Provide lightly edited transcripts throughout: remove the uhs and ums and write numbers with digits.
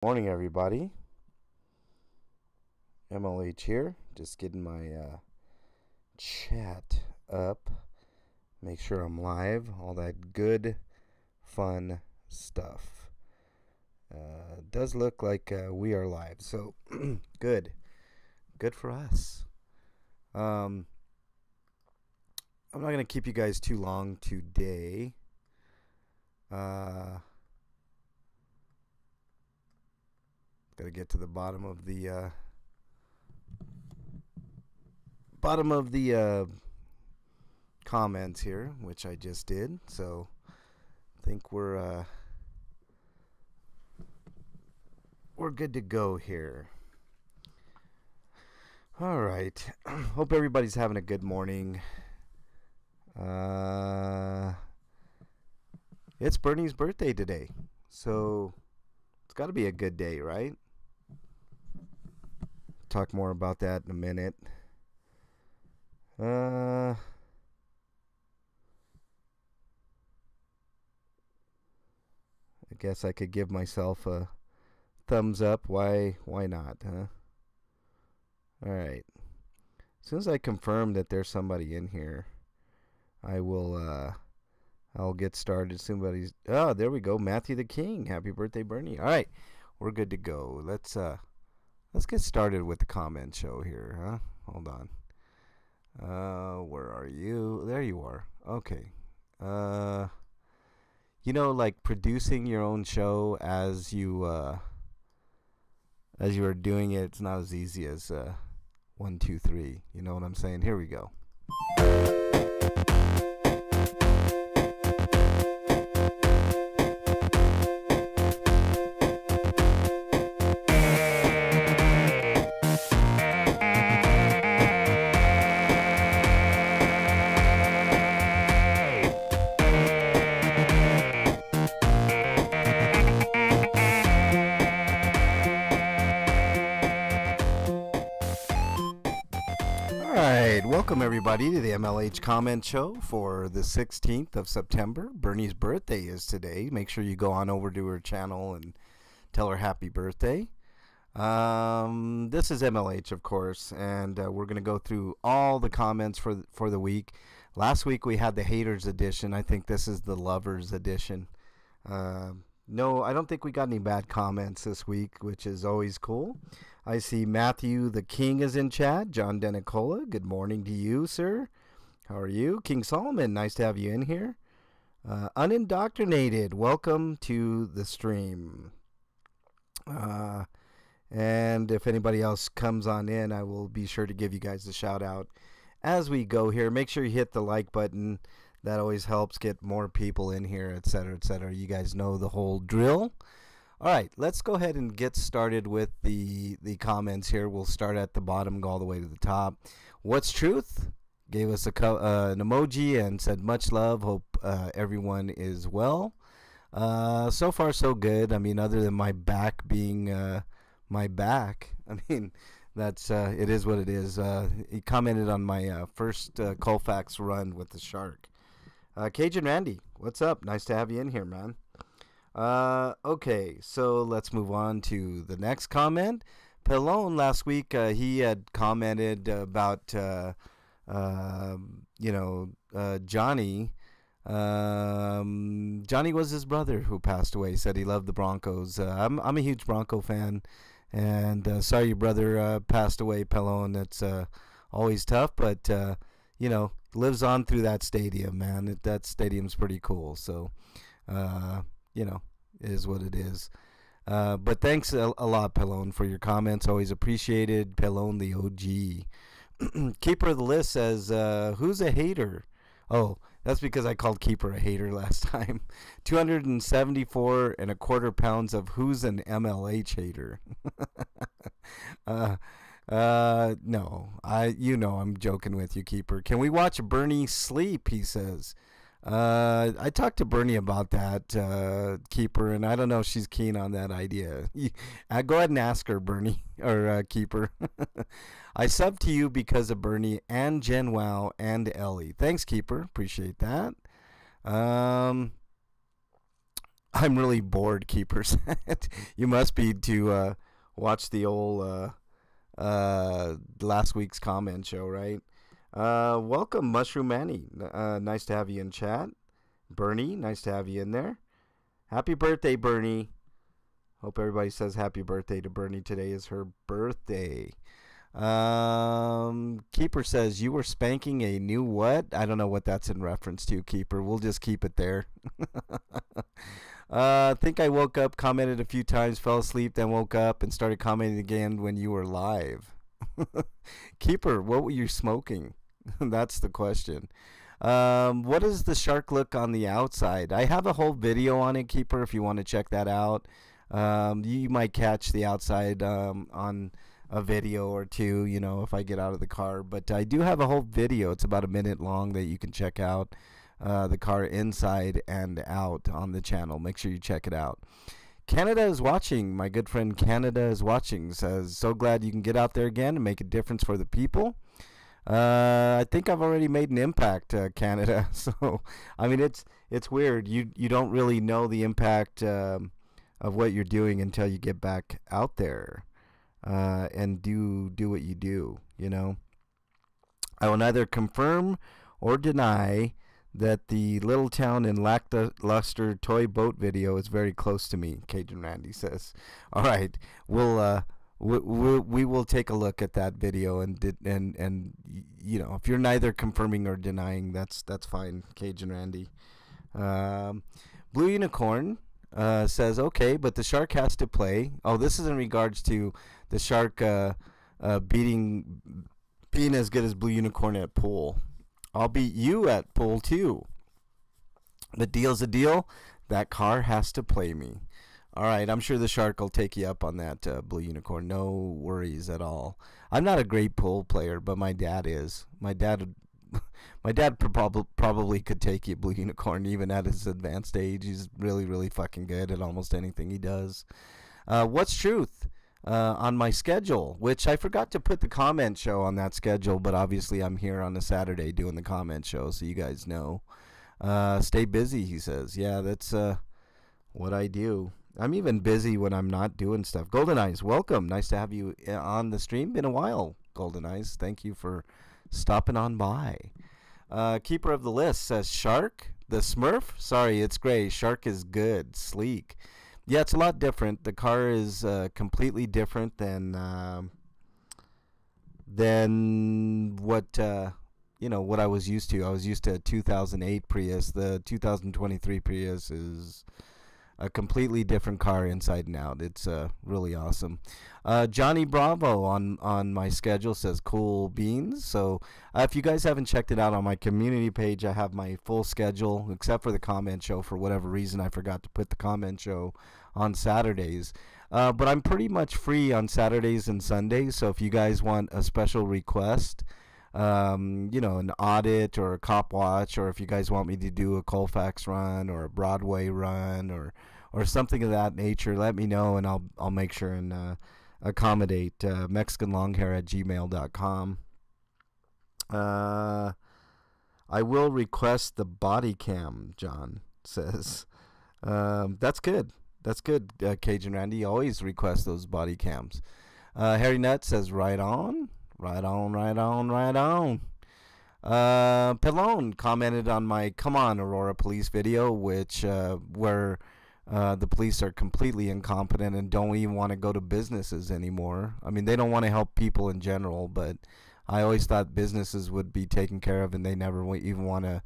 Morning, everybody. MLH here. Just getting my chat up. Make sure I'm live. All that good, fun stuff. Does look like we are live. So, good. Good for us. I'm not going to keep you guys too long today. Got to get to the bottom of the comments here, which I just did. So I think we're good to go here. All right. Hope everybody's having a good morning. It's Bernie's birthday today, so it's got to be a good day, right? Talk more about that in a minute. I guess I could give myself a thumbs up. Why not, huh? All right. As soon as I confirm that there's somebody in here, I'll get started. There we go. Matthew the King. Happy birthday, Bernie. All right. We're good to go. Let's get started with the comment show here, huh? Hold on. Where are you? There you are. Okay. Like producing your own show as you are doing it, it's not as easy as 1, 2, 3. You know what I'm saying? Here we go. Welcome everybody to the MLH Comment Show for the 16th of September. Bernie's birthday is today. Make sure you go on over to her channel and tell her happy birthday. This is MLH, of course, and we're going to go through all the comments for the week. Last week we had the haters edition. I think this is the lovers edition. No, I don't think we got any bad comments this week, which is always cool. I see Matthew the King is in chat. John Denicola, good morning to you, sir. How are you? King Solomon, nice to have you in here. Unindoctrinated, welcome to the stream. And if anybody else comes on in, I will be sure to give you guys a shout out as we go here. Make sure you hit the like button. That always helps get more people in here, etc., etc. You guys know the whole drill. All right, let's go ahead and get started with the comments here. We'll start at the bottom, go all the way to the top. What's Truth gave us an emoji and said much love. Hope everyone is well. So far, so good. I mean, other than my back being my back, I mean, that's it is what it is. He commented on my first Colfax run with the shark. Cajun Randy, what's up? Nice to have you in here, man. Okay, so let's move on to the next comment. Pelone last week, he had commented about Johnny. Johnny was his brother who passed away. Said he loved the Broncos. I'm a huge Bronco fan, and sorry your brother passed away, Pelone. That's always tough, but lives on through that stadium, man. That stadium's pretty cool. So, is what it is. But thanks a lot, Pelone, for your comments. Always appreciated. Pelone, the OG. Keeper of the List says, who's a hater? Oh, that's because I called Keeper a hater last time. 274 and a quarter pounds of who's an MLH hater. No, I'm joking with you, Keeper. Can we watch Bernie sleep? He says. I talked to Bernie about that, Keeper, and I don't know if she's keen on that idea. Go ahead and ask her, Bernie, or Keeper. I sub to you because of Bernie and Jen Wow and Ellie. Thanks, Keeper. Appreciate that. I'm really bored, Keeper said. You must be to watch the old last week's comment show, right? Welcome, Mushroom Manny. Nice to have you in chat. Bernie, nice to have you in there. Happy birthday, Bernie. Hope everybody says happy birthday to Bernie. Today is her birthday. Keeper says you were spanking a new what? I don't know what that's in reference to, Keeper. We'll just keep it there. I think I woke up, commented a few times, fell asleep, then woke up and started commenting again when you were live. Keeper, what were you smoking? That's the question. What does the shark look on the outside? I have a whole video on it, Keeper, if you want to check that out. You might catch the outside on a video or two, you know, if I get out of the car. But I do have a whole video. It's about a minute long that you can check out the car inside and out on the channel. Make sure you check it out. Canada is watching. My good friend Canada is watching. Says, so glad you can get out there again and make a difference for the people. I think I've already made an impact, Canada. So, I mean, it's weird. You don't really know the impact of what you're doing until you get back out there and do what you do, you know. I will neither confirm or deny that the little town in lackluster toy boat video is very close to me, Cajun Randy says. All right, we will take a look at that video and you know, if you're neither confirming or denying, that's fine, Cajun Randy. Blue Unicorn says, okay, but the shark has to play. Oh, this is in regards to the shark being as good as Blue Unicorn at pool. I'll beat you at pool too. The deal's a deal. That car has to play me. All right, I'm sure the shark will take you up on that, Blue Unicorn. No worries at all. I'm not a great pool player, but my dad is. My dad probably could take you, Blue Unicorn, even at his advanced age. He's really, really fucking good at almost anything he does. What's truth? On my schedule, which I forgot to put the comment show on that schedule, but obviously I'm here on a Saturday doing the comment show, so you guys know. Stay busy, he says. Yeah, that's what I do. I'm even busy when I'm not doing stuff. Golden Eyes, welcome. Nice to have you on the stream. Been a while, Golden Eyes. Thank you for stopping on by. Keeper of the list says Shark, the Smurf. Sorry, it's gray. Shark is good, sleek. Yeah, it's a lot different. The car is completely different than what what I was used to. I was used to a 2008 Prius. The 2023 Prius is a completely different car inside and out. It's really awesome. Johnny Bravo on my schedule says cool beans. So if you guys haven't checked it out on my community page, I have my full schedule except for the comment show. For whatever reason, I forgot to put the comment show on Saturdays. But I'm pretty much free on Saturdays and Sundays. So if you guys want a special request, an audit or a cop watch, or if you guys want me to do a Colfax run or a Broadway run or something of that nature, let me know and I'll make sure and accommodate. MexicanLonghair@gmail.com. I will request the body cam, John says. That's good. That's good, Cajun Randy. Always request those body cams. Harry Nutt says, right on. Right on, right on, right on. Pelone commented on my Come On Aurora Police video, which where the police are completely incompetent and don't even want to go to businesses anymore. I mean, they don't want to help people in general, but I always thought businesses would be taken care of, and they never even want to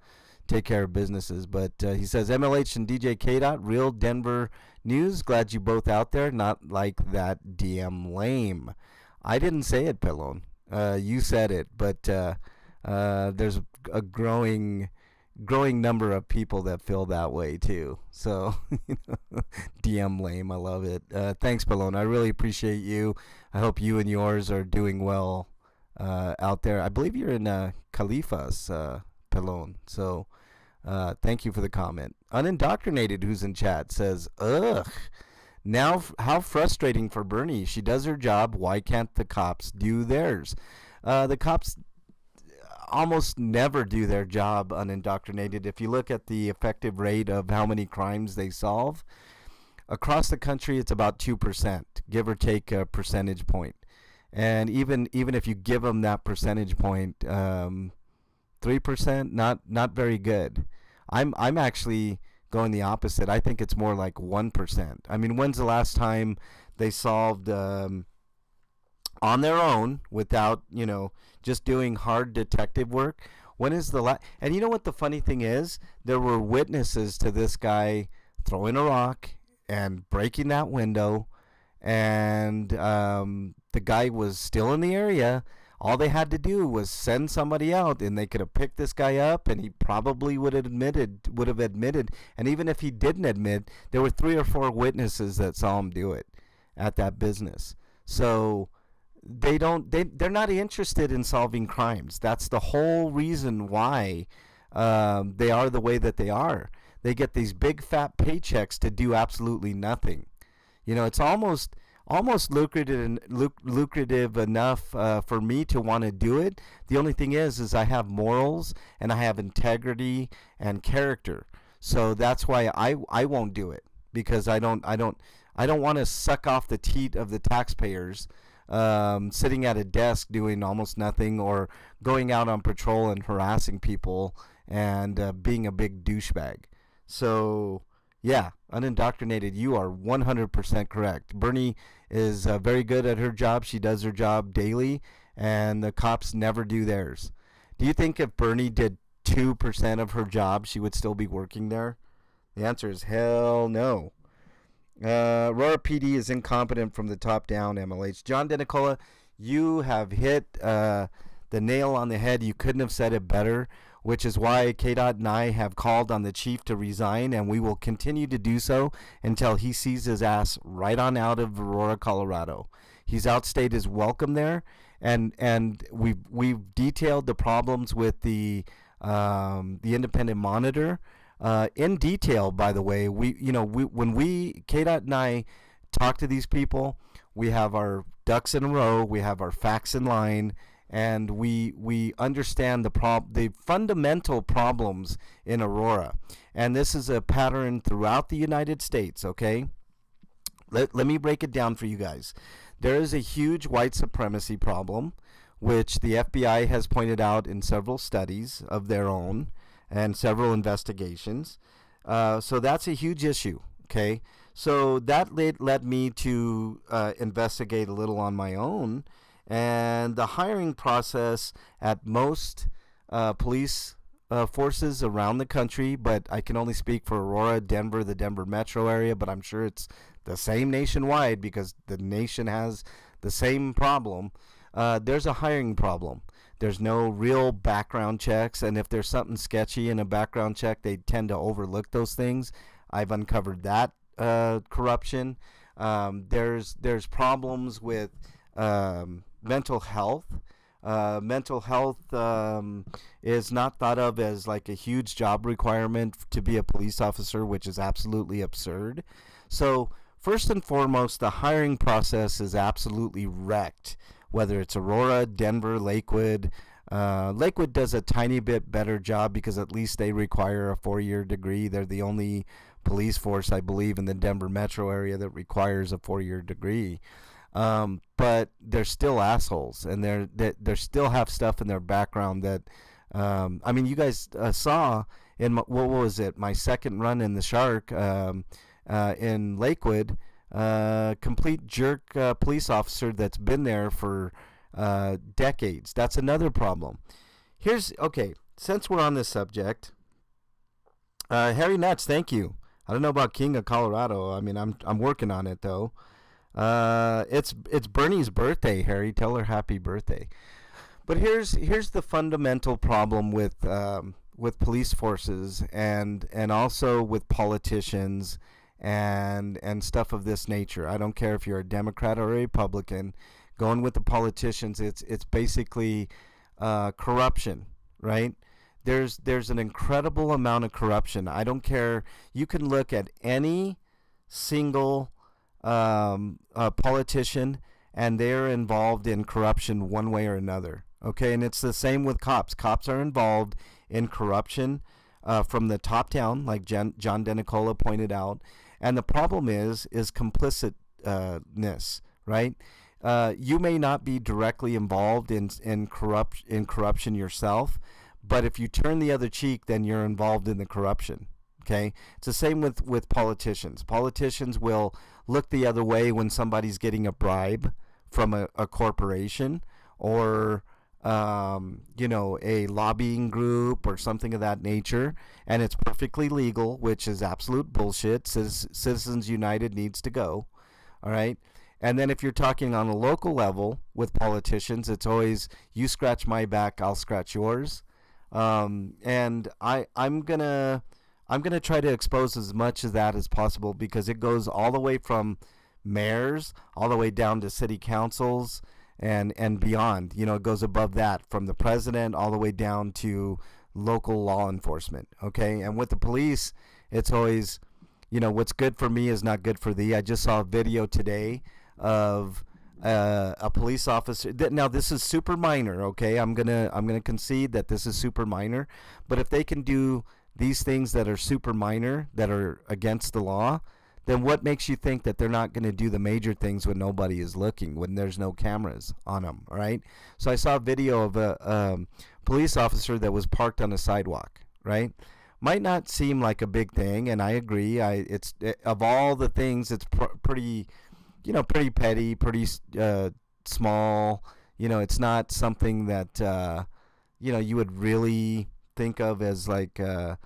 take care of businesses. But he says, MLH and DJ K. Real Denver News. Glad you both out there. Not like that DM lame. I didn't say it, Pelone. You said it, but there's a growing number of people that feel that way too. So DM lame, I love it. Thanks, Pelone. I really appreciate you. I hope you and yours are doing well out there. I believe you're in Califas, Pelone. So thank you for the comment. Unindoctrinated, who's in chat, says, ugh. Now, how frustrating for Bernie. She does her job. Why can't the cops do theirs? The cops, almost never do their job unindoctrinated. If you look at the effective rate of how many crimes they solve, across the country it's about 2%, give or take a percentage point. And even if you give them that percentage point, 3%, not very good. I'm actually going the opposite. I think it's more like 1%. I mean, when's the last time they solved on their own without, just doing hard detective work? When is the last? And you know what the funny thing is? There were witnesses to this guy throwing a rock and breaking that window, and the guy was still in the area. All they had to do was send somebody out, and they could have picked this guy up, and he probably would have admitted. And even if he didn't admit, there were 3 or 4 witnesses that saw him do it at that business. So they're not interested in solving crimes. That's the whole reason why they are the way that they are. They get these big fat paychecks to do absolutely nothing. It's almost lucrative enough for me to want to do it. The only thing is I have morals and I have integrity and character. So that's why I won't do it, because I don't want to suck off the teat of the taxpayers, sitting at a desk doing almost nothing, or going out on patrol and harassing people and being a big douchebag. So yeah, unindoctrinated, you are 100% correct. Bernie is very good at her job. She does her job daily, and the cops never do theirs. Do you think if Bernie did 2% of her job, she would still be working there? The answer is hell no. Aurora PD is incompetent from the top down, MLH. John Denicola, you have hit the nail on the head. You couldn't have said it better, which is why KDOT and I have called on the chief to resign, and we will continue to do so until he sees his ass right on out of Aurora, Colorado. He's outstayed his welcome there, and we've detailed the problems with the independent monitor in detail. By the way, when KDOT and I talk to these people, we have our ducks in a row, we have our facts in line, and we understand the fundamental problems in Aurora. And this is a pattern throughout the United States, okay? Let me break it down for you guys. There is a huge white supremacy problem, which the FBI has pointed out in several studies of their own and several investigations. So that's a huge issue, okay? So that led me to investigate a little on my own. And the hiring process at most police forces around the country, but I can only speak for Aurora, Denver, the Denver metro area, but I'm sure it's the same nationwide because the nation has the same problem. There's a hiring problem. There's no real background checks, and if there's something sketchy in a background check, they tend to overlook those things. I've uncovered that corruption. There's problems with mental health. Mental health is not thought of as like a huge job requirement to be a police officer, which is absolutely absurd. So first and foremost, the hiring process is absolutely wrecked, whether it's Aurora, Denver, Lakewood. Lakewood does a tiny bit better job because at least they require a 4-year degree. They're the only police force, I believe, in the Denver metro area that requires a 4-year degree. But they're still assholes, and they still have stuff in their background that, I mean, you guys saw in what was it? My second run in the Shark in Lakewood, complete jerk police officer that's been there for decades. That's another problem. Okay, since we're on this subject, Harry Nuts, thank you. I don't know about King of Colorado. I mean, I'm working on it though. It's Bernie's birthday, Harry. Tell her happy birthday. But here's the fundamental problem with police forces and also with politicians and stuff of this nature. I don't care if you're a Democrat or a Republican. Going with the politicians, it's basically corruption, right? There's an incredible amount of corruption. I don't care. You can look at any single politician, and they're involved in corruption one way or another. Okay, and it's the same with cops. Cops are involved in corruption from the top down, like John Denicola pointed out. And the problem is complicitness, right? You may not be directly involved in corruption yourself, but if you turn the other cheek, then you're involved in the corruption. Okay, it's the same with politicians. Politicians will look the other way when somebody's getting a bribe from a corporation or a lobbying group or something of that nature, and it's perfectly legal, which is absolute bullshit. Citizens United needs to go. All right. And then if you're talking on a local level with politicians, it's always you scratch my back, I'll scratch yours. And I'm gonna try to expose as much of that as possible, because it goes all the way from mayors all the way down to city councils and beyond. It goes above that, from the president all the way down to local law enforcement. Okay, and with the police, it's always, what's good for me is not good for thee. I just saw a video today of a police officer. Now this is super minor. Okay, I'm gonna concede that this is super minor, but if they can do these things that are super minor, that are against the law, then what makes you think that they're not going to do the major things when nobody is looking, when there's no cameras on them, all right? So I saw a video of a police officer that was parked on a sidewalk, right? Might not seem like a big thing, and I agree. Of all the things, it's pretty petty, pretty small. It's not something that you would really think of as like a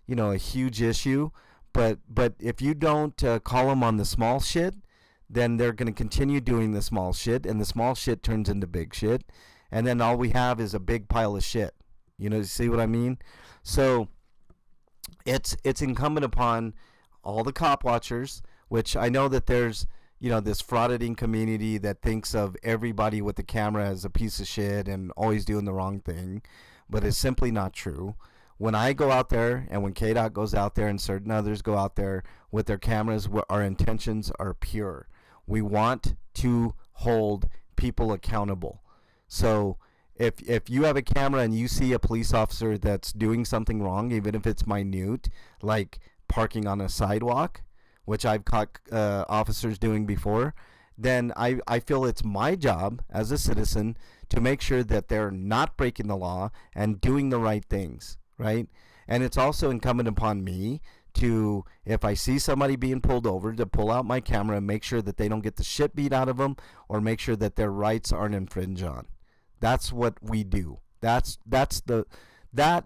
huge issue. But if you don't call them on the small shit, then they're going to continue doing the small shit, and the small shit turns into big shit, and then all we have is a big pile of shit. You see what I mean? So it's incumbent upon all the cop watchers, which I know that there's this frauditing community that thinks of everybody with the camera as a piece of shit and always doing the wrong thing, but it's simply not true. When I go out there, and when KDOT goes out there, and certain others go out there with their cameras, our intentions are pure. We want to hold people accountable. So if you have a camera and you see a police officer that's doing something wrong, even if it's minute, like parking on a sidewalk, which I've caught officers doing before, then I feel it's my job as a citizen to make sure that they're not breaking the law and doing the right things. Right? And it's also incumbent upon me to, if I see somebody being pulled over, to pull out my camera and make sure that they don't get the shit beat out of them, or make sure that their rights aren't infringed on. That's what we do. That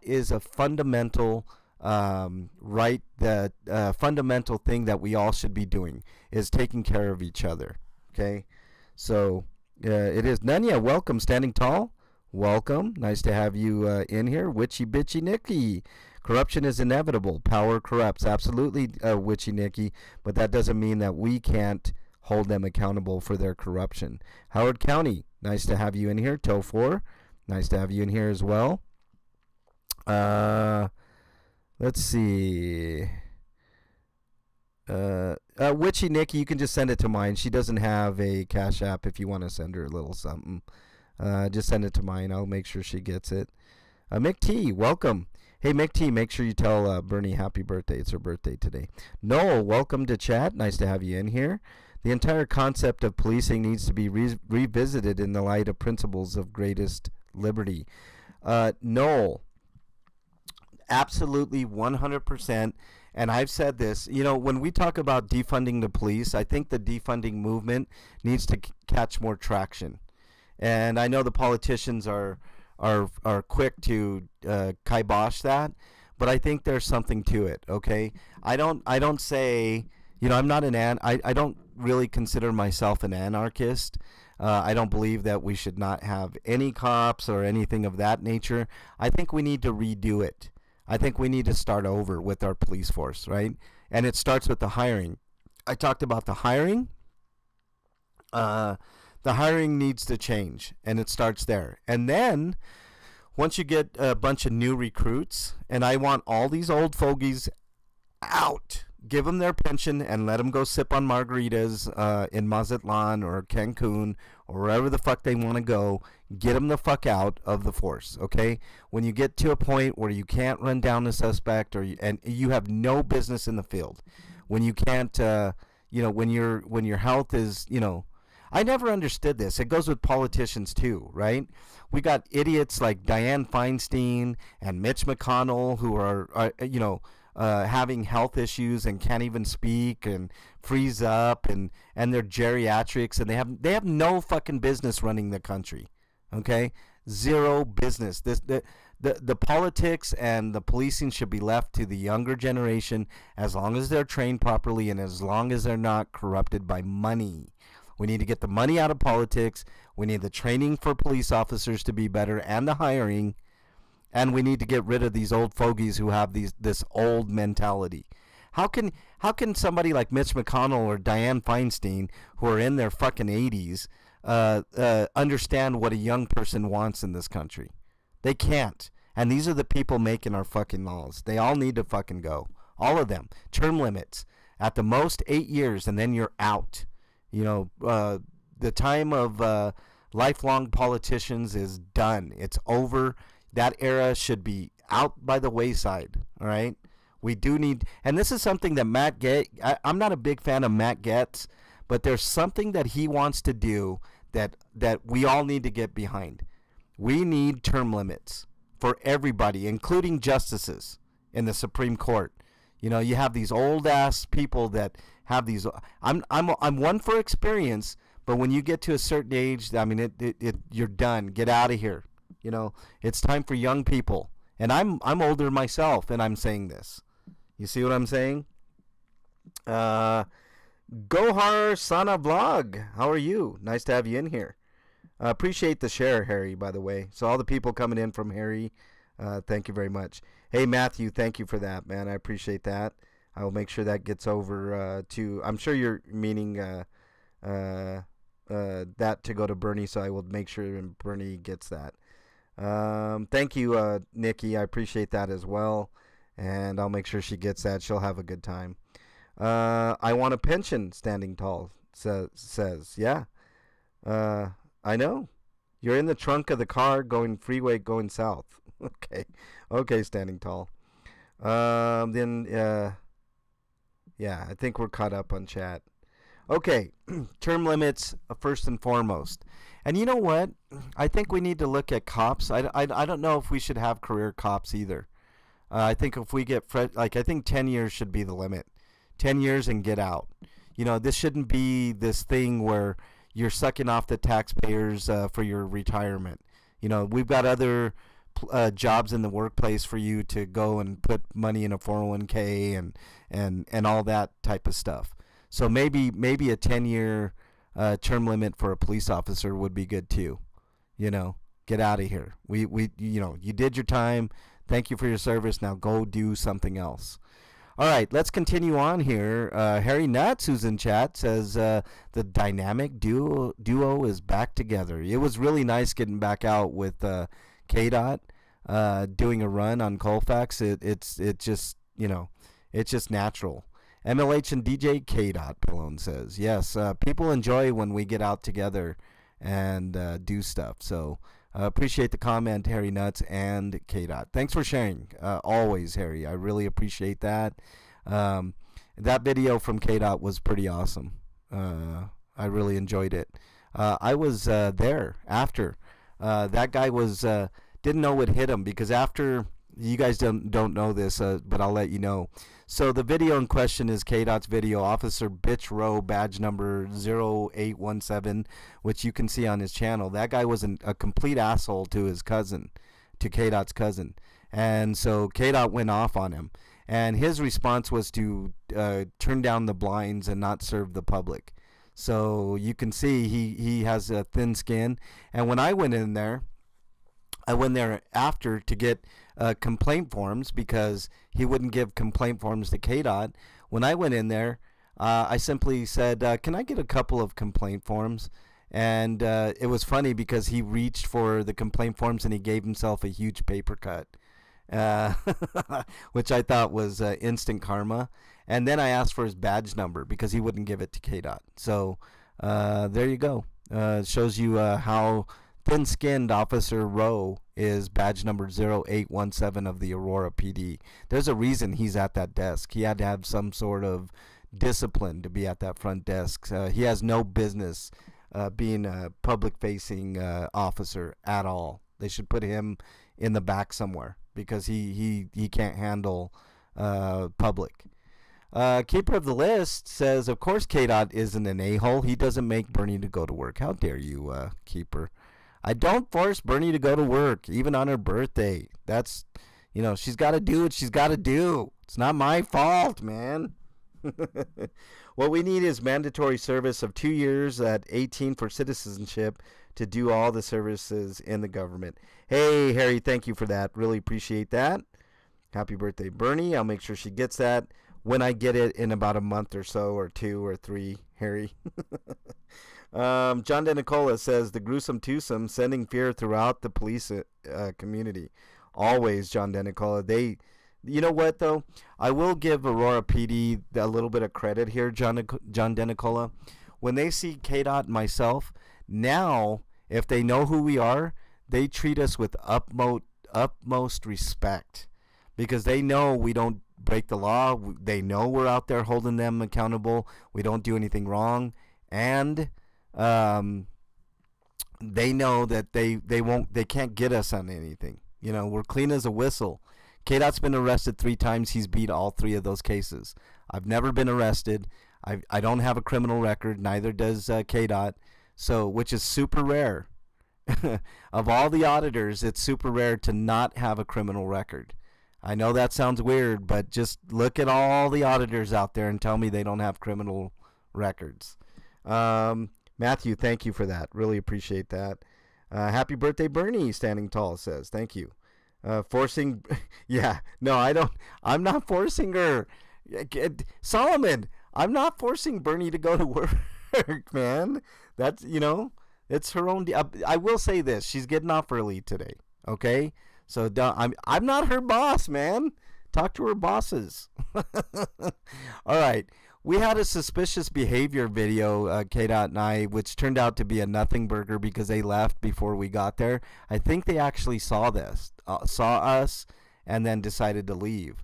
is a fundamental right, that fundamental thing that we all should be doing, is taking care of each other. Okay? So it is. Nanya, welcome. Standing Tall, welcome. Nice to have you in here. Witchy Bitchy Nikki. Corruption is inevitable. Power corrupts. Absolutely, Witchy Nikki. But that doesn't mean that we can't hold them accountable for their corruption. Howard County. Nice to have you in here. Toe 4. Nice to have you in here as well. Let's see. Witchy Nikki, you can just send it to mine. She doesn't have a Cash App. If you want to send her a little something, just send it to mine. I'll make sure she gets it. Mick T, welcome. Hey, Mick T, make sure you tell Bernie happy birthday. It's her birthday today. Noel, welcome to chat. Nice to have you in here. The entire concept of policing needs to be revisited in the light of principles of greatest liberty. Noel, absolutely 100%. And I've said this, when we talk about defunding the police, I think the defunding movement needs to catch more traction. And I know the politicians are quick to kibosh that, but I think there's something to it. Okay, I don't say, I'm not I don't really consider myself an anarchist. I don't believe that we should not have any cops or anything of that nature. I think we need to redo it. I think we need to start over with our police force, right? And it starts with the hiring. I talked about the hiring. The hiring needs to change, and it starts there. And then once you get a bunch of new recruits, and I want all these old fogies out, give them their pension and let them go sip on margaritas in Mazatlan or Cancun or wherever the fuck they want to go. Get them the fuck out of the force, okay? When you get to a point where you can't run down a suspect and you have no business in the field, when you can't, when your health is, I never understood this. It goes with politicians too, right? We got idiots like Dianne Feinstein and Mitch McConnell who are having health issues and can't even speak and freeze up and they're geriatrics and they have no fucking business running the country. Okay? Zero business. The politics and the policing should be left to the younger generation as long as they're trained properly and as long as they're not corrupted by money. We need to get the money out of politics. We need the training for police officers to be better and the hiring. And we need to get rid of these old fogies who have this old mentality. How can somebody like Mitch McConnell or Dianne Feinstein, who are in their fucking 80s, understand what a young person wants in this country? They can't. And these are the people making our fucking laws. They all need to fucking go. All of them. Term limits. At the most 8 years, and then you're out. The time of lifelong politicians is done. It's over. That era should be out by the wayside, all right? We do need, and this is something that Matt Gaetz, I'm not a big fan of Matt Gaetz, but there's something that he wants to do that we all need to get behind. We need term limits for everybody, including justices in the Supreme Court. You have these old-ass people that have these, I'm one for experience, but when you get to a certain age, I mean, you're done. Get out of here. It's time for young people. And I'm older myself, and I'm saying this. You see what I'm saying? Gohar Sana Vlog, how are you? Nice to have you in here. Appreciate the share, Harry, by the way. So all the people coming in from Harry, thank you very much. Hey, Matthew, thank you for that, man. I appreciate that. I will make sure that gets over to, I'm sure you're meaning that to go to Bernie, so I will make sure Bernie gets that. Thank you, Nikki. I appreciate that as well. And I'll make sure she gets that. She'll have a good time. I want a pension, Standing Tall says. Yeah. I know. You're in the trunk of the car going freeway going south. Okay. Okay, Standing Tall. Yeah, I think we're caught up on chat. Okay, term limits first and foremost. And you know what? I think we need to look at cops. I don't know if we should have career cops either. I think if we get, I think 10 years should be the limit. 10 years and get out. This shouldn't be this thing where you're sucking off the taxpayers for your retirement. We've got other jobs in the workplace for you to go and put money in a 401k and all that type of stuff. So maybe a 10-year term limit for a police officer would be good too. Get out of here. You did your time. Thank you for your service. Now go do something else. All right, let's continue on here. Harry Nuts, who's in chat, says the dynamic duo is back together. It was really nice getting back out with KDOT doing a run on Colfax. It's just it's just natural. MLH and DJ KDOT Pallone says yes. People enjoy when we get out together and do stuff. So appreciate the comment, Harry Nuts and KDOT. Thanks for sharing. Always, Harry. I really appreciate that. That video from KDOT was pretty awesome. I really enjoyed it. I was there after. That guy was didn't know what hit him because after, you guys don't know this, but I'll let you know. So the video in question is KDOT's video, Officer Bitch Row, badge number 0817, which you can see on his channel. That guy was a complete asshole to his cousin, to KDOT's cousin. And so KDOT went off on him. And his response was to turn down the blinds and not serve the public. So you can see he has a thin skin. And when I went in there, I went there after to get complaint forms because he wouldn't give complaint forms to KDOT. When I went in there, I simply said, can I get a couple of complaint forms? And it was funny because he reached for the complaint forms and he gave himself a huge paper cut. uh, which I thought was instant karma. And then I asked for his badge number because he wouldn't give it to KDOT. So there you go. It shows you how thin-skinned Officer Rowe is badge number 0817 of the Aurora PD. There's a reason he's at that desk. He had to have some sort of discipline to be at that front desk. He has no business being a public-facing officer at all. They should put him in the back somewhere because he can't handle public. Keeper of the List says, of course KDOT isn't an a-hole. He doesn't make Bernie to go to work. How dare you, Keeper? I don't force Bernie to go to work, even on her birthday. That's, she's got to do what she's got to do. It's not my fault, man. What we need is mandatory service of 2 years at 18 for citizenship to do all the services in the government. Hey, Harry, thank you for that. Really appreciate that. Happy birthday, Bernie. I'll make sure she gets that when I get it in about a month or so, or 2 or 3, Harry. John DeNicola says, the gruesome twosome sending fear throughout the police community. Always, John DeNicola. You know what, though? I will give Aurora PD a little bit of credit here, John DeNicola. When they see KDOT and myself, now, if they know who we are, they treat us with utmost respect because they know we don't break the law. They know we're out there holding them accountable. We don't do anything wrong. And they know that they can't get us on anything. We're clean as a whistle. KDOT's been arrested 3 times. He's beat all 3 of those cases. I've never been arrested. I don't have a criminal record. Neither does KDOT. So, which is super rare. Of all the auditors, it's super rare to not have a criminal record. I know that sounds weird, but just look at all the auditors out there and tell me they don't have criminal records. Matthew, thank you for that. Really appreciate that. Happy birthday, Bernie, Standing Tall says. Thank you. Forcing, yeah, no, I'm not forcing her. Solomon, I'm not forcing Bernie to go to work, man. That's, it's her own. I will say this. She's getting off early today, okay? So I'm not her boss, man. Talk to her bosses. All right. We had a suspicious behavior video, KDOT and I, which turned out to be a nothing burger because they left before we got there. I think they actually saw us, and then decided to leave.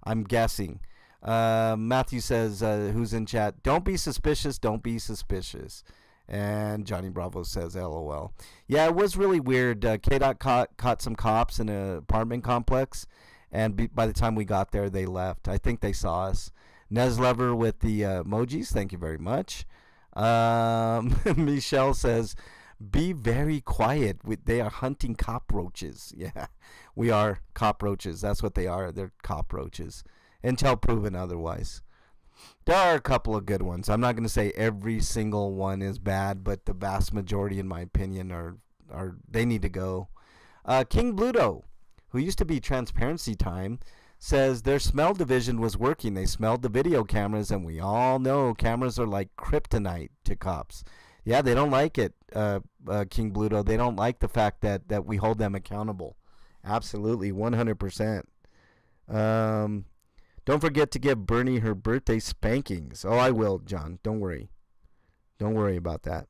I'm guessing. Matthew says, who's in chat, don't be suspicious, don't be suspicious. And Johnny Bravo says, LOL. Yeah, it was really weird. KDOT caught some cops in an apartment complex, and by the time we got there, they left. I think they saw us. Neslever with the emojis, thank you very much. Michelle says, be very quiet. They are hunting cockroaches. Yeah, we are cockroaches. That's what they are. They're cockroaches until proven otherwise. There are a couple of good ones. I'm not going to say every single one is bad, but the vast majority, in my opinion, are they need to go. King Bluto, who used to be Transparency Time, says their smell division was working. They smelled the video cameras, and we all know cameras are like kryptonite to cops. Yeah, they don't like it, King Bluto. They don't like the fact that we hold them accountable. Absolutely, 100%. Don't forget to give Bernie her birthday spankings. Oh, I will, John. Don't worry. Don't worry about that.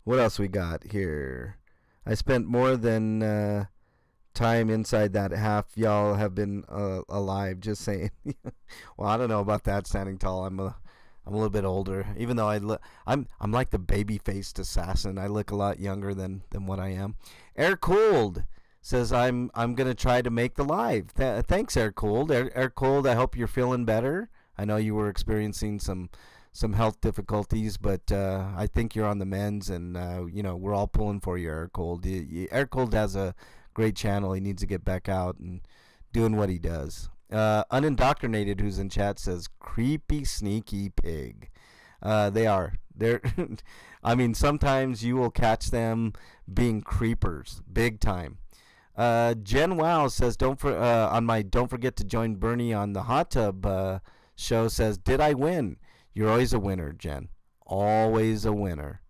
What else we got here? I spent more than time inside that. Half y'all have been alive. Just saying. Well, I don't know about that. Standing Tall. I'm a little bit older, even though I'm like the baby-faced assassin. I look a lot younger than what I am. Air Cooled says I'm gonna try to make the live. Thanks, Air Cooled. Air Cooled, I hope you're feeling better. I know you were experiencing some health difficulties, but I think you're on the mends, and we're all pulling for you, Air Cooled. Air Cooled has a great channel. He needs to get back out and doing what he does. Unindoctrinated, who's in chat, says creepy sneaky pig. They're I mean, sometimes you will catch them being creepers big time. Jen Wow says don't forget to join Bernie on the hot tub show. Says, did I win? You're always a winner, Jen. Always a winner.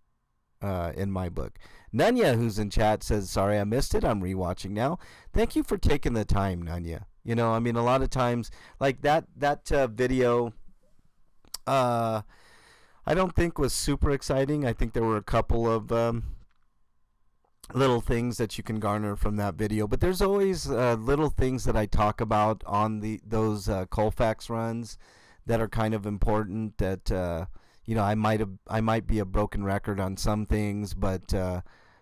in my book. Nanya, who's in chat, says, sorry I missed it. I'm rewatching now. Thank you for taking the time, Nanya. You know, I mean, a lot of times, like that video, I don't think was super exciting. I think there were a couple of little things that you can garner from that video, but there's always little things that I talk about on those Colfax runs that are kind of important. That you know, I might be a broken record on some things, but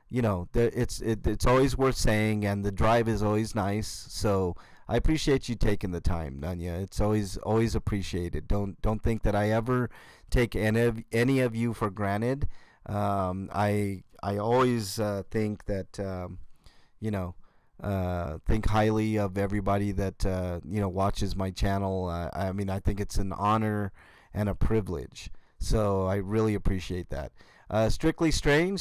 you know, it's always worth saying, and the drive is always nice. So I appreciate you taking the time, Nanya. It's always appreciated. Don't think that I ever take any of you for granted. I always think that you know, think highly of everybody that you know, watches my channel. I mean, I think it's an honor and a privilege. So I really appreciate that. Strictly Strange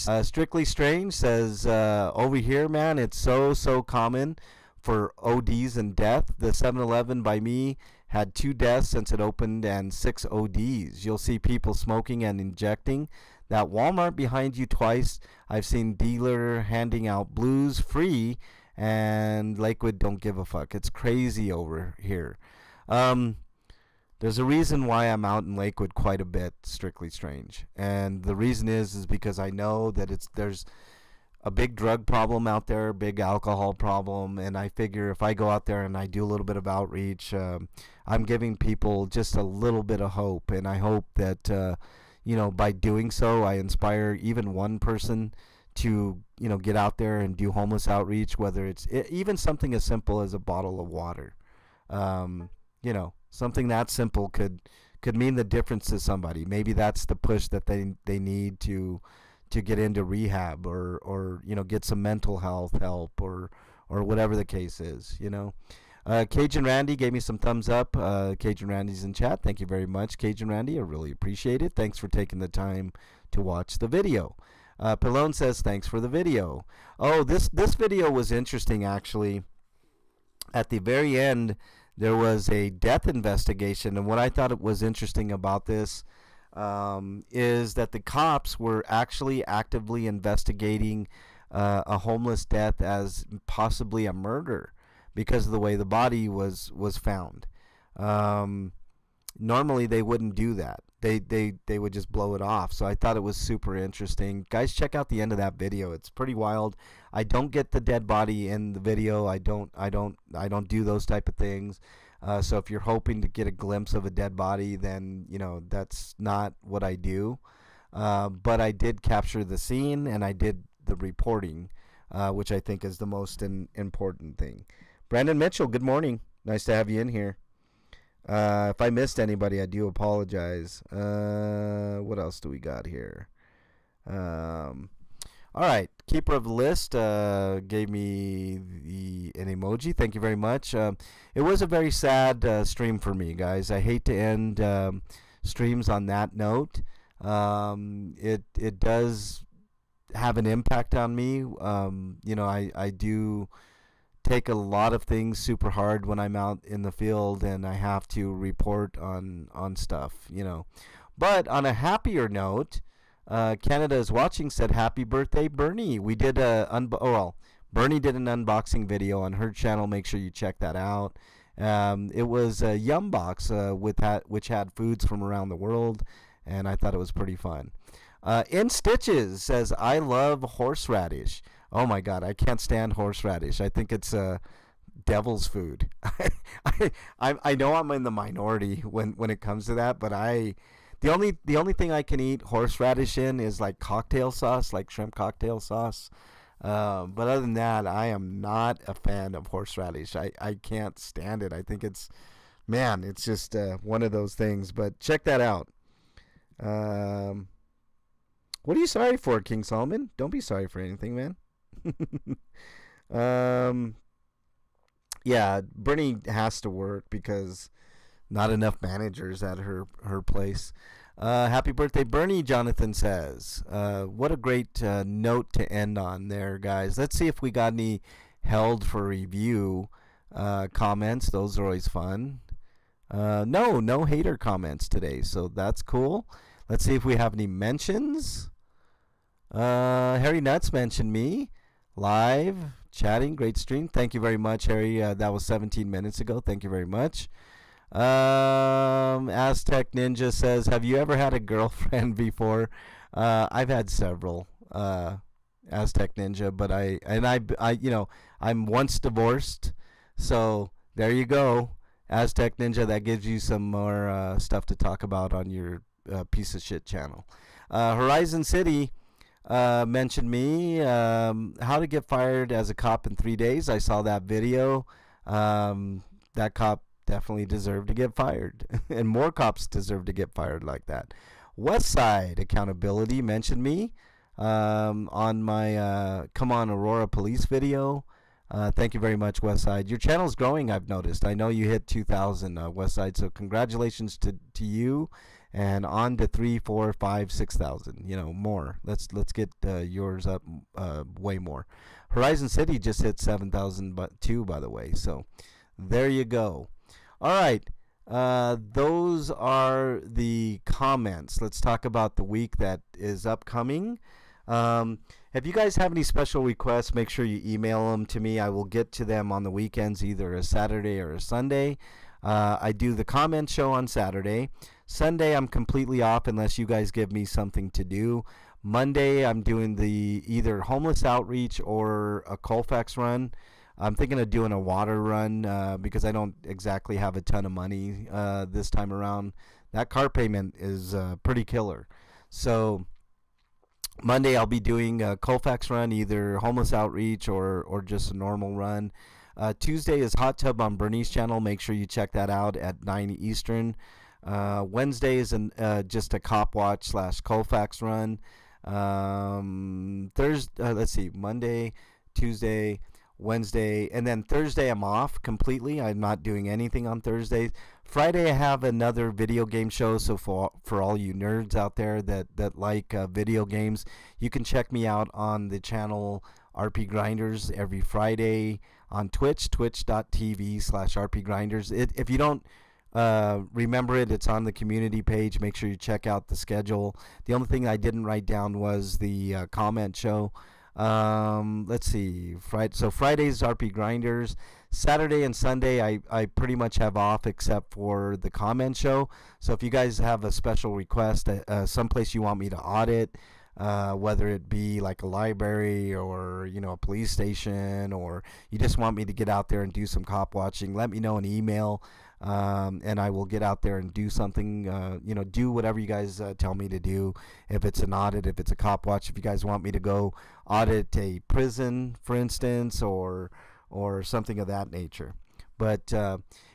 says, over here, man, it's so common for ODs and death. The 7-Eleven by me had 2 deaths since it opened and 6 ODs. You'll see people smoking and injecting. That Walmart behind you twice. I've seen dealer handing out blues free, and Lakewood don't give a fuck. It's crazy over here. There's a reason why I'm out in Lakewood quite a bit, Strictly Strange. And the reason is because I know that there's a big drug problem out there, big alcohol problem, and I figure if I go out there and I do a little bit of outreach, I'm giving people just a little bit of hope, and I hope that you know, by doing so, I inspire even one person to, you know, get out there and do homeless outreach, whether it's even something as simple as a bottle of water. You know, something that simple could mean the difference to somebody. Maybe that's the push that they need to get into rehab, or you know, get some mental health help, or whatever the case is, you know. Cajun Randy gave me some thumbs up. Cajun Randy's in chat. Thank you very much, Cajun Randy. I really appreciate it. Thanks for taking the time to watch the video. Pallone says, thanks for the video. Oh, this video was interesting, actually. At the very end, there was a death investigation, and what I thought was interesting about this is that the cops were actually actively investigating a homeless death as possibly a murder, because of the way the body was found. Normally they wouldn't do that. They would just blow it off. So I thought it was super interesting. Guys, check out the end of that video. It's pretty wild. I don't get the dead body in the video. I don't do those type of things. So if you're hoping to get a glimpse of a dead body, then you know that's not what I do. But I did capture the scene, and I did the reporting, which I think is the most important thing. Brandon Mitchell, good morning. Nice to have you in here. If I missed anybody, I do apologize. What else do we got here? All right. Keeper of the list gave me an emoji. Thank you very much. It was a very sad stream for me, guys. I hate to end streams on that note. It does have an impact on me. You know, I do take a lot of things super hard when I'm out in the field, and I have to report on stuff, you know. But on a happier note, Canada is watching said happy birthday, Bernie. We did Bernie did an unboxing video on her channel. Make sure you check that out. It was a Yum Box which had foods from around the world, and I thought it was pretty fun. In Stitches says, I love horseradish. Oh my God, I can't stand horseradish. I think it's devil's food. I know I'm in the minority when it comes to that, but the only thing I can eat horseradish in is like cocktail sauce, like shrimp cocktail sauce. But other than that, I am not a fan of horseradish. I can't stand it. I think it's just one of those things. But check that out. What are you sorry for, King Solomon? Don't be sorry for anything, man. Yeah, Bernie has to work because not enough managers at her place. Happy birthday, Bernie, Jonathan says. What a great note to end on there, guys. Let's see if we got any held for review comments. Those are always fun. No hater comments today, so that's cool. Let's see if we have any mentions. Harry Nuts mentioned me live chatting. Great stream. Thank you very much, Harry. That was 17 minutes ago. Thank you very much. Aztec Ninja says, "Have you ever had a girlfriend before?" I've had several. Aztec Ninja, but I'm once divorced, so there you go. Aztec Ninja, that gives you some more stuff to talk about on your piece of shit channel. Horizon City mentioned me. How to get fired as a cop in 3 days. I saw that video. That cop definitely deserved to get fired, and more cops deserve to get fired like that. West Side Accountability mentioned me on my Come On Aurora Police video. Thank you very much, Westside. Your channel's growing, I've noticed. I know you hit 2,000, Westside, so congratulations to you, and on to 3, 4, 5, 6,000. More. Let's get yours up way more. Horizon City just hit 7,000, but too, by the way. So there you go. All right. Those are the comments. Let's talk about the week that is upcoming. If you guys have any special requests, make sure you email them to me. I will get to them on the weekends, either a Saturday or a Sunday. I do the comment show on Saturday. Sunday, I'm completely off unless you guys give me something to do. Monday, I'm doing the either homeless outreach or a Colfax run. I'm thinking of doing a water run because I don't exactly have a ton of money this time around. That car payment is pretty killer. So Monday I'll be doing a Colfax run, either homeless outreach or just a normal run. Tuesday is Hot Tub on Bernie's channel. Make sure you check that out at 9 Eastern. Wednesday is just a cop watch / Colfax run. Thursday, let's see, Monday, Tuesday, Wednesday, and then Thursday I'm off completely. I'm not doing anything on Thursdays. Friday I have another video game show, so for all you nerds out there that like video games, you can check me out on the channel RP Grinders every Friday on Twitch, twitch.tv/RP Grinders. If you don't remember it, it's on the community page. Make sure you check out the schedule. The only thing I didn't write down was the comment show. Let's see, Friday's RP Grinders. Saturday and Sunday I pretty much have off except for the comment show. So if you guys have a special request, someplace you want me to audit, whether it be like a library or a police station, or you just want me to get out there and do some cop watching, let me know an email, and I will get out there and do something, do whatever you guys tell me to do. If it's an audit, if it's a cop watch, if you guys want me to go audit a prison, for instance, or something of that nature. But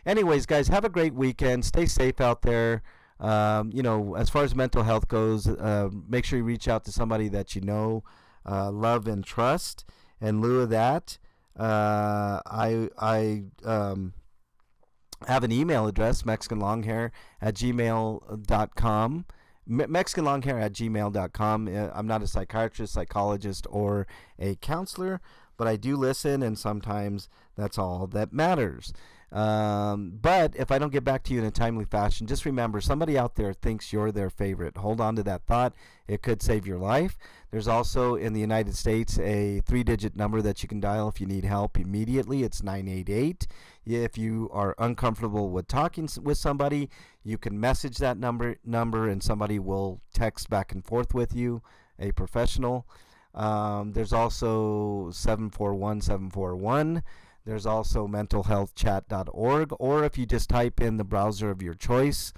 anyways, guys, have a great weekend. Stay safe out there. As far as mental health goes, make sure you reach out to somebody that you know, love, and trust. In lieu of that, I have an email address, mexicanlonghair@gmail.com. mexicanlonghair@gmail.com. I'm not a psychiatrist, psychologist, or a counselor, but I do listen, and sometimes that's all that matters. But if I don't get back to you in a timely fashion, just remember, somebody out there thinks you're their favorite. Hold on to that thought. It could save your life. There's also, in the United States, a 3-digit number that you can dial if you need help immediately. It's 988. If you are uncomfortable with talking with somebody, you can message that number, and somebody will text back and forth with you, a professional. There's also 741-741. There's also mentalhealthchat.org, or if you just type in the browser of your choice,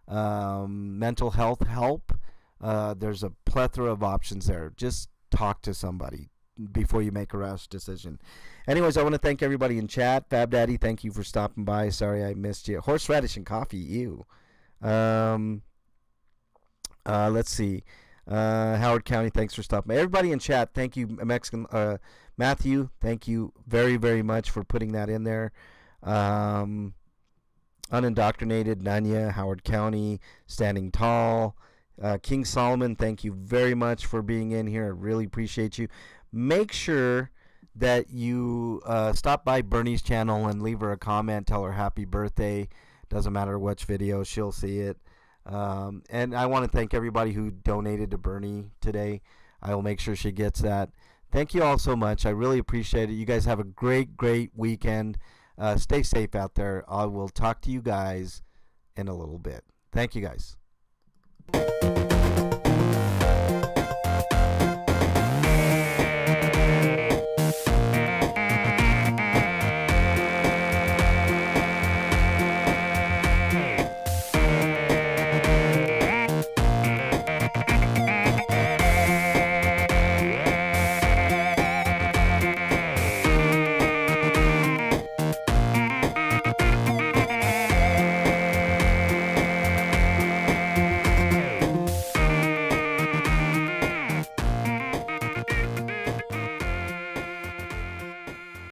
mental health help, there's a plethora of options there. Just talk to somebody before you make a rash decision. Anyways, I want to thank everybody in chat. Fab Daddy, thank you for stopping by. Sorry I missed you. Horseradish and coffee, ew. Let's see. Howard County, thanks for stopping by. Everybody in chat, thank you. Matthew, thank you very, very much for putting that in there. Unindoctrinated, Nanya, Howard County, Standing Tall, King Solomon, thank you very much for being in here. I really appreciate you. Make sure that you stop by Bernie's channel and leave her a comment. Tell her happy birthday. Doesn't matter which video, she'll see it. And I want to thank everybody who donated to Bernie today. I will make sure she gets that. Thank you all so much. I really appreciate it. You guys have a great, great weekend. Stay safe out there. I will talk to you guys in a little bit. Thank you guys.